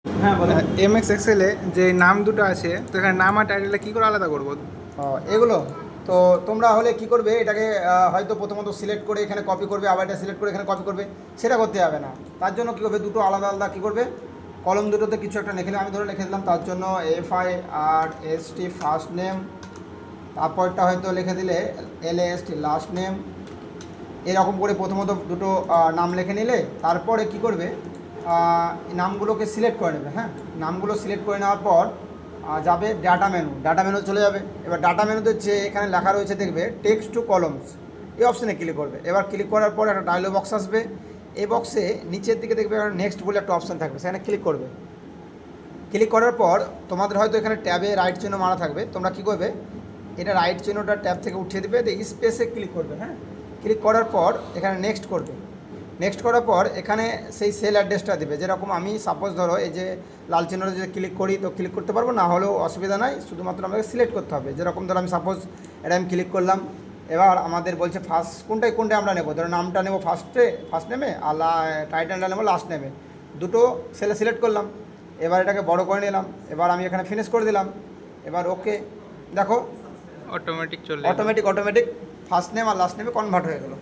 হ্যাঁ বলো। এমএক্স এক্সেলে যে নাম দুটো আছে, তো এখানে নাম আর টাইটেলটা কী করে আলাদা করবো? এগুলো তো তোমরা হলে কি করবে, এটাকে হয়তো প্রথমত সিলেক্ট করে এখানে কপি করবে, আবার এটা সিলেক্ট করে এখানে কপি করবে, সেটা করতে হবে না। তার জন্য কী করবে, দুটো আলাদা আলাদা কী করবে, কলম দুটোতে কিছু একটা লিখে আমি ধরে লিখে দিলাম, তার জন্য FIRST ফার্স্ট নেম, তারপরটা হয়তো লিখে দিলে LAST লাস্ট নেম। এরকম করে প্রথমত দুটো নাম লিখে নিলে তারপরে কি করবে, নামগুলোকে সিলেক্ট করে নেবে। হ্যাঁ, নামগুলো সিলেক্ট করে নেওয়ার পর যাবে ডাটা মেনু চলে যাবে। এবার ডাটা মেনুতে যে এখানে লেখা রয়েছে দেখবে টেক্সট টু কলমস, এই অপশানে ক্লিক করবে। এবার ক্লিক করার পর একটা ডায়লগ বক্স আসবে। এই বক্সে নিচের দিকে দেখবে নেক্সট বলে একটা অপশান থাকবে, সেখানে ক্লিক করবে। ক্লিক করার পর তোমাদের হয়তো এখানে ট্যাবে রাইট চিহ্ন মারা থাকবে, তোমরা কী করবে, এটা রাইট চিহ্নটা ট্যাব থেকে উঠিয়ে দেবে, স্পেসে ক্লিক করবে। হ্যাঁ, ক্লিক করার পর এখানে নেক্সট করবে। নেক্সট করার পর এখানে সেই সেল অ্যাড্রেসটা দেবে। যেরকম আমি সাপোজ ধরো এই যে লাল চিহ্নটা যদি ক্লিক করি তো ক্লিক করতে পারবো, না হলেও অসুবিধা নাই, শুধুমাত্র আমাকে সিলেক্ট করতে হবে। যেরকম ধরো আমি সাপোজ এটা আমি ক্লিক করলাম। এবার আমাদের বলছে ফার্স্ট কোনটায় আমরা নেবো, ধরো নামটা নেবো ফার্স্ট নেমে, আর টাইটেলটা নেবো লাস্ট নেমে, দুটো সেলে সিলেক্ট করলাম। এবার এটাকে বড় করে নিলাম, এবার আমি এখানে ফিনিশ করে দিলাম। এবার ওকে, দেখো অটোমেটিক চলে এলো। অটোমেটিক ফার্স্ট নেম আর লাস্ট নেমে কনভার্ট হয়ে গেলো।